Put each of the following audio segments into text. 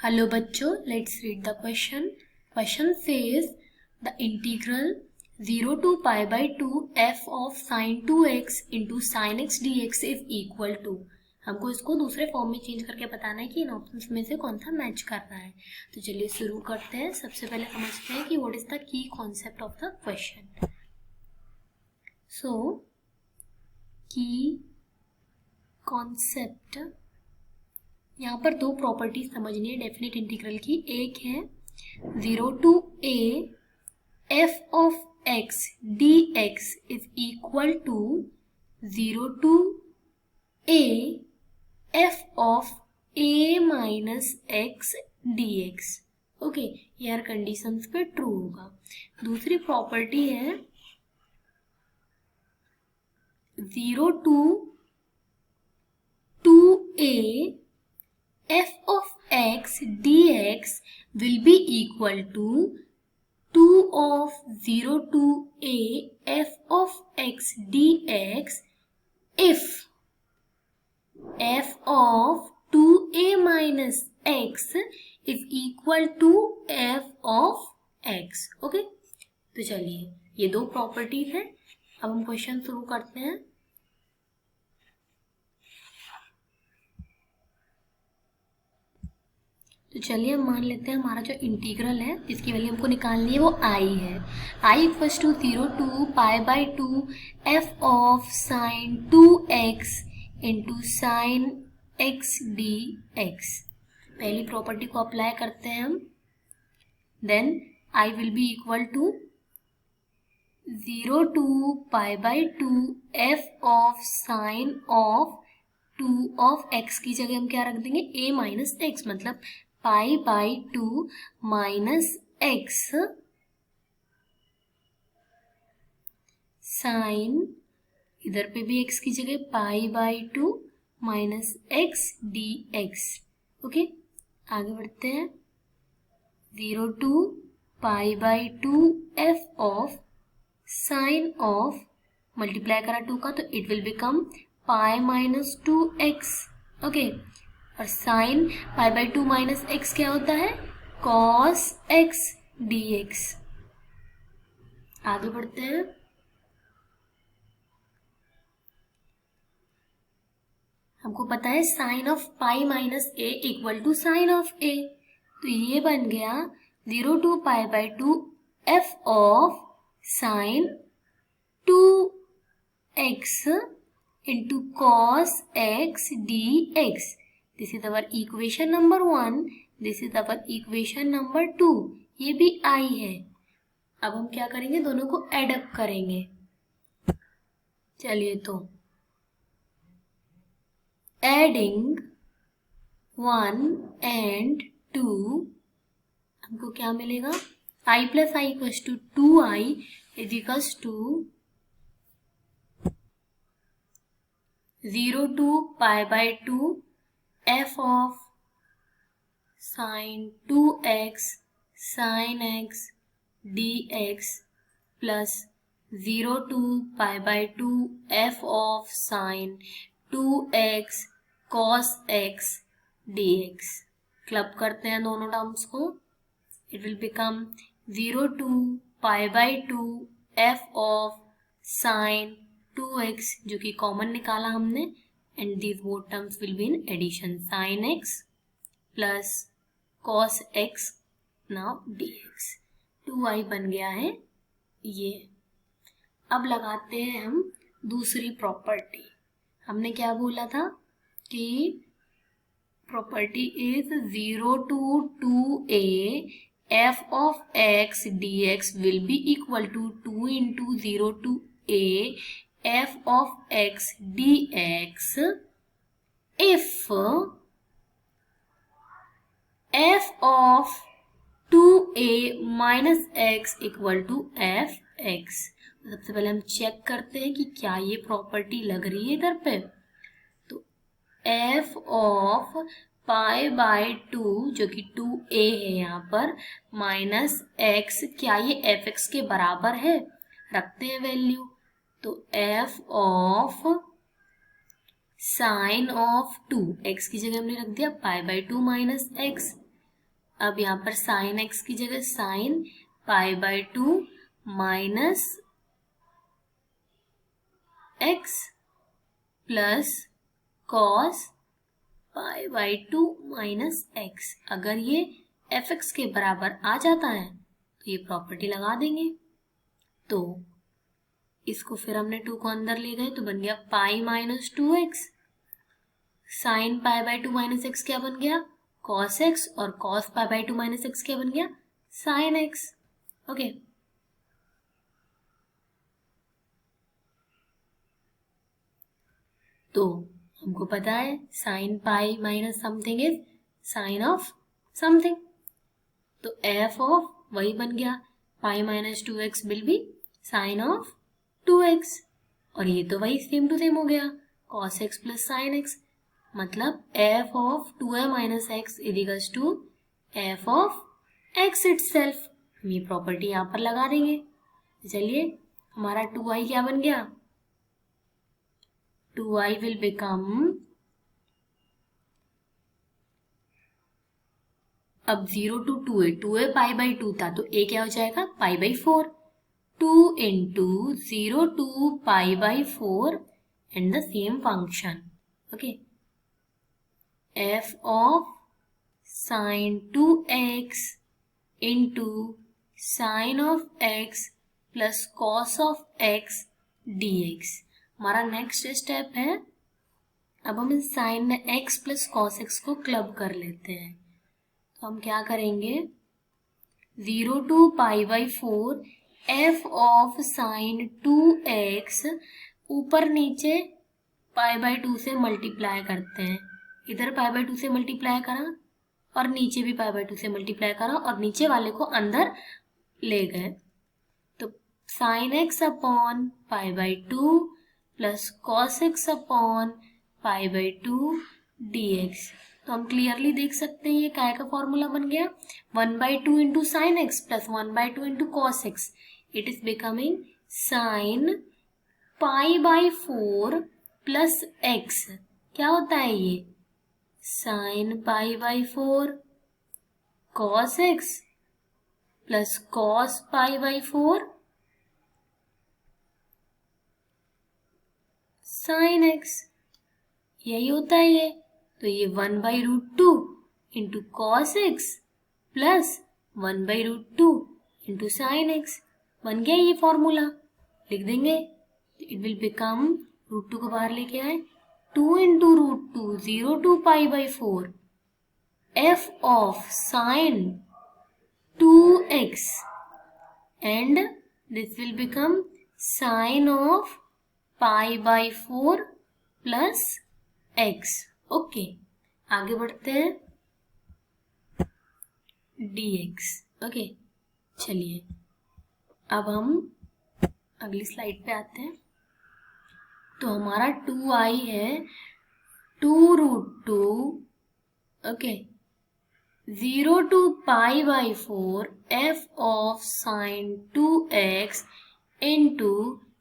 Hello बच्चों, let's read the question. Question says the integral 0 to pi by 2 f of sin 2x into sin x dx is equal to. हमको इसको दूसरे form में change करके बताना है कि इन ऑप्शंस में से कौन सा मैच कर रहा है. तो चलिए शुरू करते हैं. सबसे पहले समझते हैं कि what is the key concept of the question. So key concept, यहाँ पर दो प्रॉपर्टीज समझनी है डेफिनेट इंटीग्रल की. एक है 0 to a f of x dx is equal to 0 to a f of a minus x dx. Okay, ये हर कंडीशंस पे ट्रू होगा. दूसरी प्रॉपर्टी है 0 to 2a f of x dx will be equal to 2 of 0 to a f of x dx if f of 2a minus x is equal to f of x. Okay, तो चलिए ये दो properties है. अब हम question शुरू करते हैं. तो चलिए हम मान लेते हैं हमारा जो इंटीग्रल है जिसकी वैल्यू हमको निकालनी है वो आई है. I equals to 0 to pi by 2 f of sine 2x into sine x d x. पहली प्रॉपर्टी को अप्लाई करते हैं हम. Then I will be equal to 0 to pi by 2 f of sine of 2 of x की जगह हम क्या रख देंगे a माइनस एक्स, मतलब pi by 2 minus x sine, इधर पे भी x की जगह pi by 2 minus x d x. Okay, आगे बढ़ते हैं. 0 to pi by 2 f of sine of, multiply करा 2 का तो it will become pi minus 2x. Okay, और sine pi by 2 minus x क्या होता है? Cos x d x. आगे बढ़ते हैं. हमको पता है sine of pi minus A equal to sine of A, तो ये बन गया 0 to pi by 2 f of sine 2x into cos x dx. This is our equation number 1. This is our equation number 2. ये भी I है. अब हम क्या करेंगे, दोनों को एड अप करेंगे. चलिए, तो एडिंग 1 and 2 हमको क्या मिलेगा? I plus I equals to 2I is equals to 0 to pi by 2 f of sin 2x sin x dx plus 0 to pi by 2 f of sin 2x cos x dx. Club करते हैं दोनों terms को. It will become 0 to pi by 2 f of sin 2x, जो कि common निकाला हमने, and these both terms will be in addition. Sine x plus cos x now dx. 2i बन गया है ये. अब लगाते हैं हम दूसरी प्रॉपर्टी. हमने क्या बोला था कि property is 0 to 2a f of x dx will be equal to 2 into 0 to a f of x dx if f of 2a minus x equal to fx. सबसे पहले हम चेक करते हैं कि क्या ये प्रॉपर्टी लग रही है इधर पे. तो f of पाई बाई 2 जो कि 2a है यहाँ पर माइनस x, क्या ये fx के बराबर है? रखते हैं वैल्यू. तो f of sine of 2, x की जगह हमने रख दिया पाई बाई 2 माइनस एक्स. अब यहाँ पर साइन एक्स की जगह sign pi by 2 minus x plus cos pi by 2 minus x. अगर ये एफ एक्स के बराबर आ जाता है तो ये प्रॉपर्टी लगा देंगे। तो इसको फिर हमने 2 को अंदर ले गए तो बन गया pi minus 2x। Sine pi by 2 minus x क्या बन गया? Cos x. और cos pi by 2 minus x क्या बन गया? Sine x. ओके, तो हमको पता है sine pi minus something is sine of something. तो एफ ऑफ वही बन गया pi minus 2x will be sine of 2x। और ये तो वही सेम टू सेम हो गया cos x plus sine x. मतलब f of 2a minus x equals to f of x itself. हम ये प्रॉपर्टी यहाँ पर लगा देंगे। चलिए, हमारा 2i क्या बन गया? 2i विल बिकम, अब 0 to 2a पाई बाई 2 था तो a क्या हो जाएगा? Pi by 4। 2 into 0 to pi by 4 and the same function. Okay. f of sin 2x into sin of x plus cos of x dx। हमारा next step है, अब हम इस sin x plus cos x को club कर लेते हैं। तो हम क्या करेंगे? 0 to pi by 4 f of sine 2x ऊपर नीचे पाई बाई 2 से मल्टीप्लाई करते हैं। इधर पाई बाई 2 से मल्टीप्लाई करा और नीचे भी पाई बाई 2 से मल्टीप्लाई करा और नीचे वाले को अंदर ले गए। तो sine x upon pi by 2 plus cos x upon pi by 2 dx। तो हम क्लियरली देख सकते हैं ये काय का फॉर्मूला बन गया 1/2 into sine x plus 1/2 into cos x. It is becoming sign pi by 4 plus x. क्या होता है ये? Sign pi by 4 cos x plus cos pi by 4 sine x. यही होता है ये। तो ये 1/√2 into cos x plus 1/√2 into sine x बन गया ये फॉर्मूला। लिख देंगे, इट विल बिकम √2 को बाहर लेके आए 2 into √2 0 to pi by 4 f of sine 2x and this will become sine of pi by 4 plus x। Okay, आगे बढ़ते हैं dx। ओके, चलिए अब हम अगली स्लाइड पे आते हैं। तो हमारा 2i है 2√2 okay 0 to pi by 4 f of sine 2x into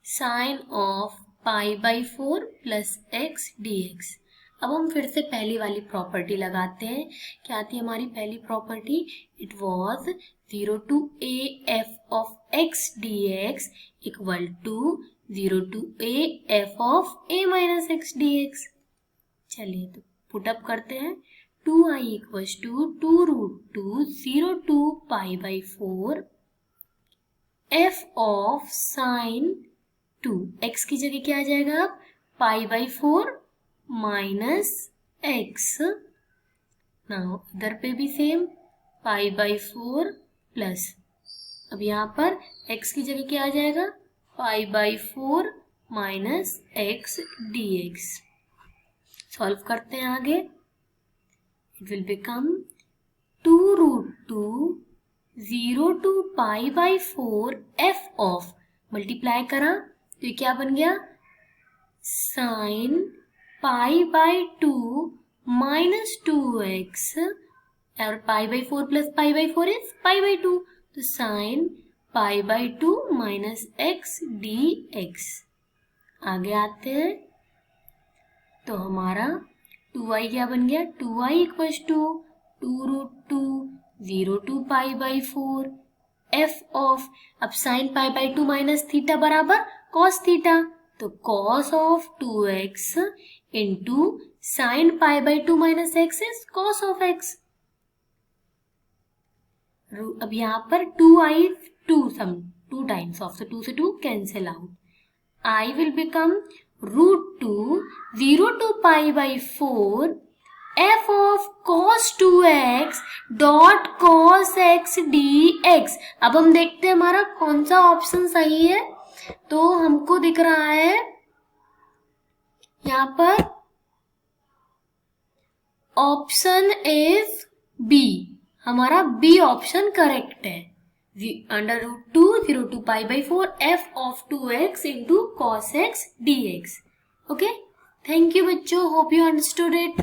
sign of pi by 4 plus x dx। अब हम फिर से पहली वाली प्रॉपर्टी लगाते हैं। क्या आती है हमारी पहली property? It was 0 to a f of x dx equal to 0 to a f of a minus x dx। चलिए तो पुट अप करते हैं। 2i equals to 2√2 0 to pi by 4 f of sine 2 x की जगह क्या आ जाएगा? Pi by 4 minus x. Now इधर पे भी सेम पाई बाई 4 प्लस, अब यहाँ पर x की जगह क्या आ जाएगा? Pi by 4 minus x dx। Solve करते हैं आगे। It will become 2√2 0 to pi by 4 f of, multiply करा तो ये क्या बन गया? Sign pi by 2 minus 2x और पाई by 4 plus pi by 4 is pi by 2। तो sign pi by 2 minus x dx। आगे आते हैं तो हमारा 2i क्या बन गया? 2i equals to 2√2 0 to pi by 4 f of, अब sine pi by 2 minus theta बराबर कॉस थीटा, तो cos of 2x into sine pi by 2 minus x is cos of x। अब यहाँ पर 2i 2 टाइम्स ऑफ, तो 2 से 2 cancel out, I will become root 2 0 to pi by 4 f of cos 2x dot cos x dx। अब हम देखते हैं हमारा कौन सा ऑप्शन सही है। तो हमको दिख रहा है यहाँ पर ऑप्शन इज बी, हमारा बी ऑप्शन करेक्ट है। Under root 2 0 to pi by 4 f of 2x into cos x dx। Okay, thank you बच्चों, होप यू अंडरस्टूड इट।